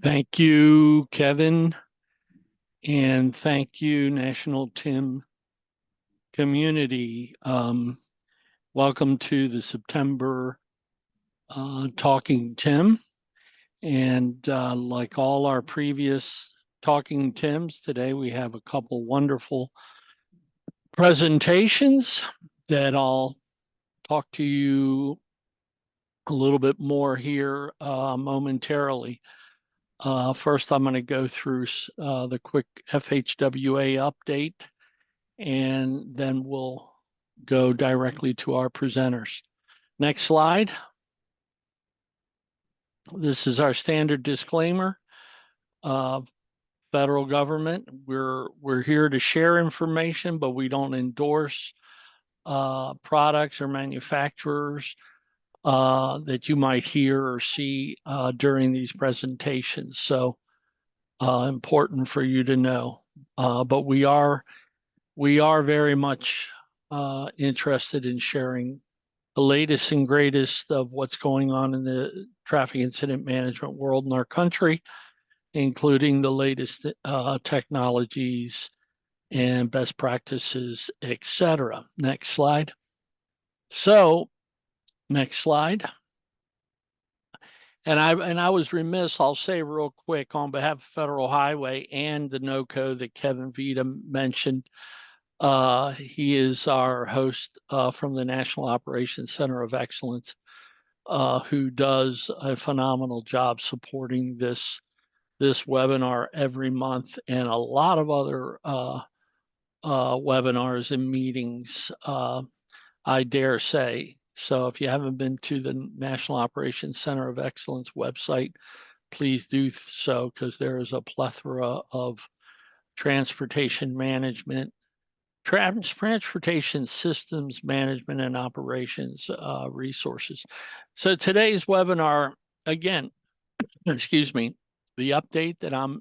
Thank you, Kevin, and thank you, National Tim community. Welcome to the September Talking Tim. And like all our previous Talking Tims, today we have a couple wonderful presentations that I'll talk to you a little bit more here momentarily. First, I'm going to go through the quick FHWA update, and then we'll go directly to our presenters. Next slide. This is our standard disclaimer. Federal government, we're here to share information, but we don't endorse products or manufacturers that you might hear or see during these presentations. So important for you to know. But we are very much interested in sharing the latest and greatest of what's going on in the traffic incident management world in our country, including the latest technologies and best practices, etc. Next slide. So, next slide. And I was remiss, I'll say real quick, on behalf of Federal Highway and the NOCO that Kevin Vita mentioned. He is our host from the National Operations Center of Excellence, who does a phenomenal job supporting this webinar every month, and a lot of other webinars and meetings, I dare say. So if you haven't been to the National Operations Center of Excellence website, please do so, because there is a plethora of transportation management, transportation systems management and operations resources. So today's webinar, again, excuse me, the update that I'm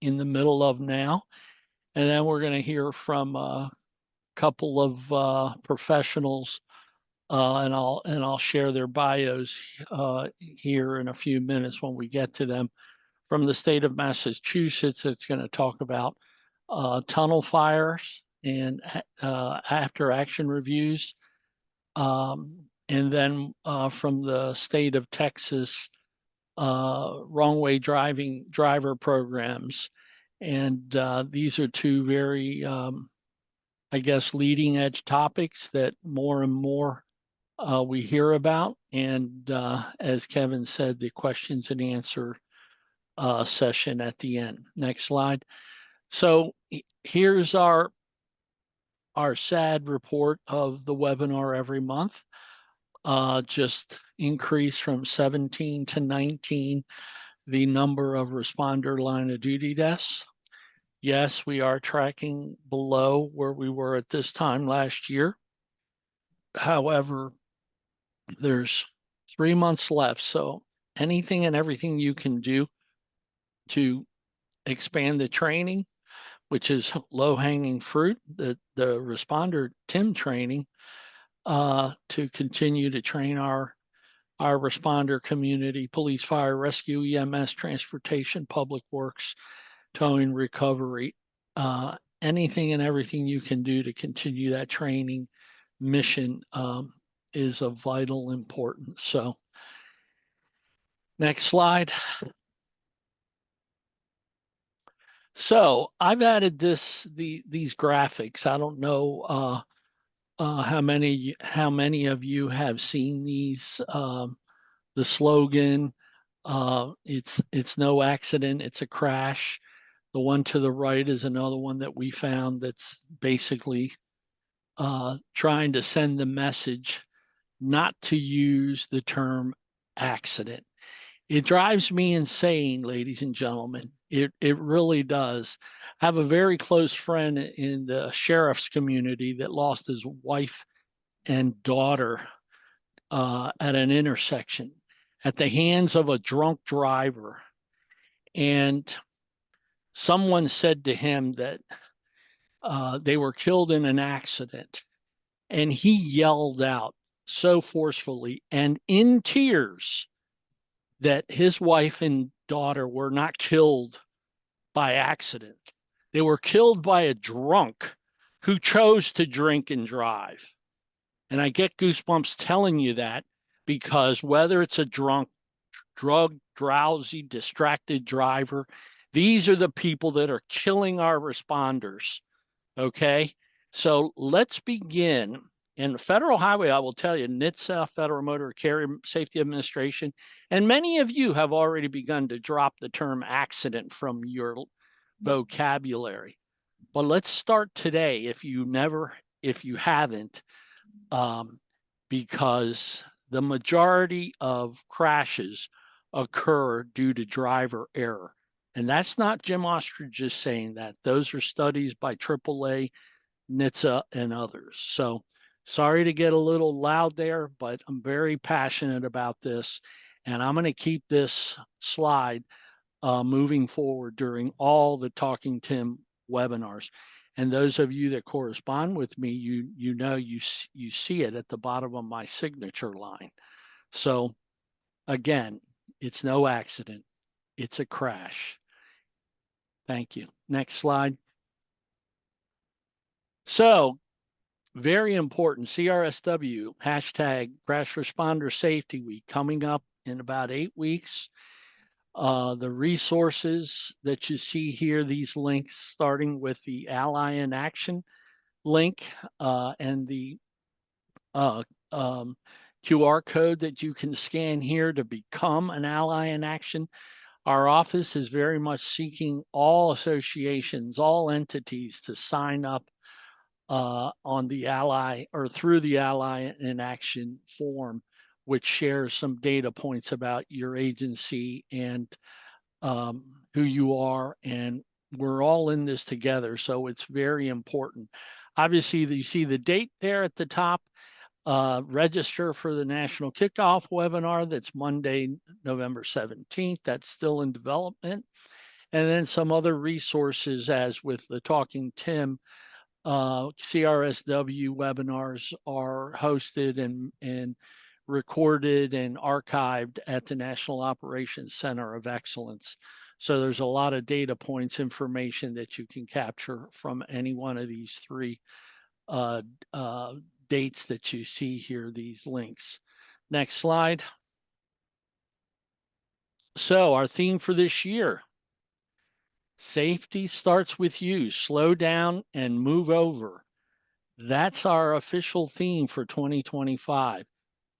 in the middle of now, and then we're going to hear from a couple of professionals, and I'll share their bios here in a few minutes when we get to them. From the state of Massachusetts, it's going to talk about tunnel fires and after action reviews. And then from the state of Texas, wrong way driver programs. And these are two very, I guess, leading edge topics that more and more we hear about. And as Kevin said, the questions and answer session at the end. Next slide. So here's our sad report of the webinar every month. Just increase from 17 to 19 the number of responder line of duty deaths. Yes, we are tracking below where we were at this time last year. However, there's 3 months left, so anything and everything you can do to expand the training, which is low-hanging fruit, the responder TIM training, to continue to train our responder community, police, fire, rescue, EMS, transportation, public works, towing, recovery, anything and everything you can do to continue that training mission is of vital importance. So next slide. So I've added these graphics. I don't know how many of you have seen these. The slogan, it's no accident, it's a crash. The one to the right is another one that we found that's basically trying to send the message not to use the term accident. It drives me insane, ladies and gentlemen. It really does. I have a very close friend in the sheriff's community that lost his wife and daughter at an intersection at the hands of a drunk driver. And someone said to him that they were killed in an accident. And he yelled out so forcefully and in tears that his wife and daughter were not killed by accident. They were killed by a drunk who chose to drink and drive. And I get goosebumps telling you that, because whether it's a drunk, drug, drowsy, distracted driver, these are the people that are killing our responders. Okay. So let's begin. And Federal Highway, I will tell you, NHTSA, Federal Motor Carrier Safety Administration, and many of you have already begun to drop the term accident from your vocabulary. But let's start today if you haven't, because the majority of crashes occur due to driver error. And that's not Jim Austrich just saying that. Those are studies by AAA, NHTSA, and others. So sorry to get a little loud there, but I'm very passionate about this. And I'm going to keep this slide moving forward during all the Talking Tim webinars. And those of you that correspond with me, you know you see it at the bottom of my signature line. So again, it's no accident. It's a crash. Thank you. Next slide. So very important, CRSW, hashtag Crash Responder Safety Week, coming up in about 8 weeks. The resources that you see here, these links, starting with the Ally in Action link and the QR code that you can scan here to become an Ally in Action. Our office is very much seeking all associations, all entities to sign up on the Ally or through the Ally in Action form, which shares some data points about your agency and who you are. And we're all in this together, so it's very important. Obviously, you see the date there at the top. Register for the National Kickoff webinar. That's Monday, November 17th. That's still in development. And then some other resources, as with the Talking Tim, CRSW webinars are hosted and recorded and archived at the National Operations Center of Excellence. So there's a lot of data points, information that you can capture from any one of these three dates that you see here, these links. Next slide. So our theme for this year: safety starts with you. Slow down and move over. That's our official theme for 2025.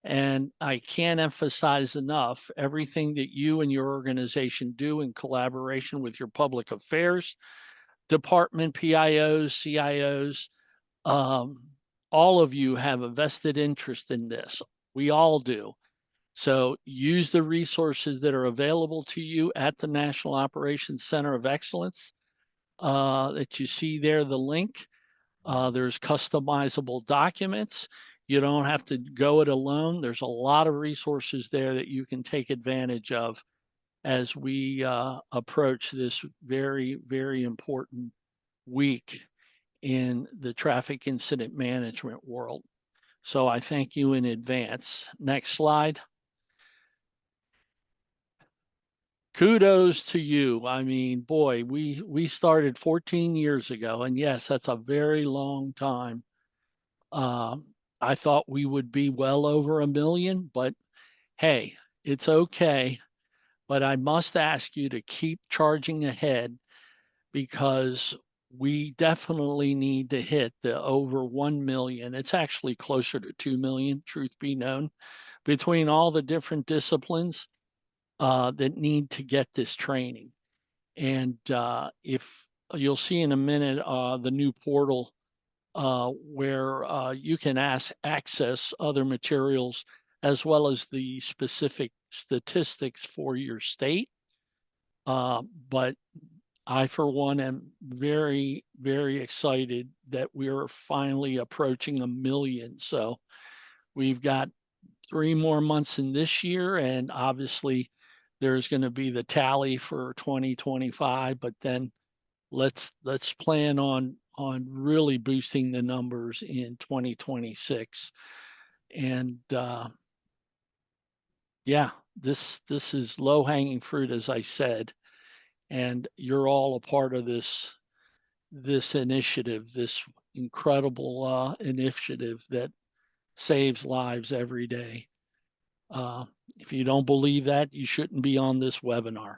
And I can't emphasize enough everything that you and your organization do in collaboration with your public affairs department, PIOs, CIOs. All of you have a vested interest in this. We all do. So use the resources that are available to you at the National Operations Center of Excellence that you see there, the link. There's customizable documents. You don't have to go it alone. There's a lot of resources there that you can take advantage of as we approach this very, very important week in the traffic incident management world. So I thank you in advance. Next slide. Kudos to you. I mean, boy, we started 14 years ago, and yes, that's a very long time. I thought we would be well over 1 million, but hey, it's okay. But I must ask you to keep charging ahead, because we definitely need to hit the over 1 million. It's actually closer to 2 million, truth be known, between all the different disciplines that need to get this training. And if you'll see in a minute, the new portal where you can access other materials as well as the specific statistics for your state. But I, for one, am very, very excited that we're finally approaching 1 million. So we've got 3 more months in this year, and obviously there's going to be the tally for 2025, but then let's plan on really boosting the numbers in 2026. And yeah, this is low-hanging fruit, as I said, and you're all a part of this initiative, this incredible initiative that saves lives every day. If you don't believe that, you shouldn't be on this webinar.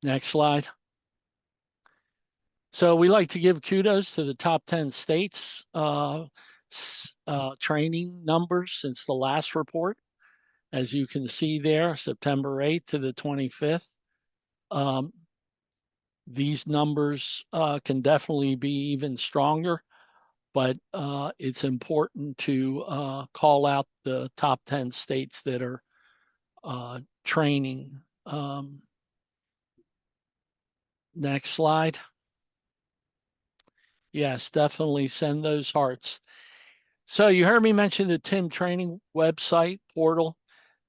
Next slide. So we like to give kudos to the top 10 states training numbers since the last report. As you can see there, September 8th to the 25th. These numbers can definitely be even stronger, but it's important to call out the top 10 states that are training. Next slide. Yes, definitely send those hearts. So you heard me mention the TIM training website portal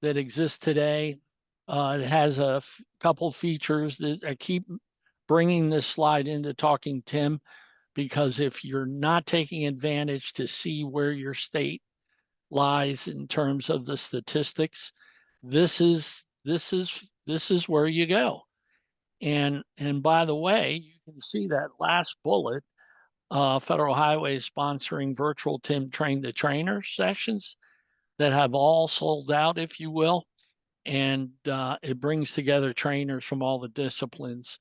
that exists today. It has a couple features that I keep bringing this slide into Talking TIM, because if you're not taking advantage to see where your state lies in terms of the statistics, this is where you go. And by the way, you can see that last bullet. Federal Highway is sponsoring virtual TIM Train the Trainer sessions that have all sold out, if you will. And it brings together trainers from all the disciplines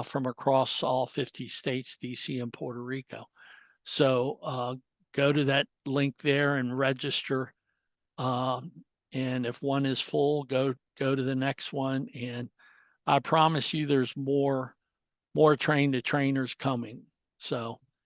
from across all 50 states, DC and Puerto Rico. So go to that link there and register. And if one is full, go to the next one. And I promise you there's more train to trainers coming. So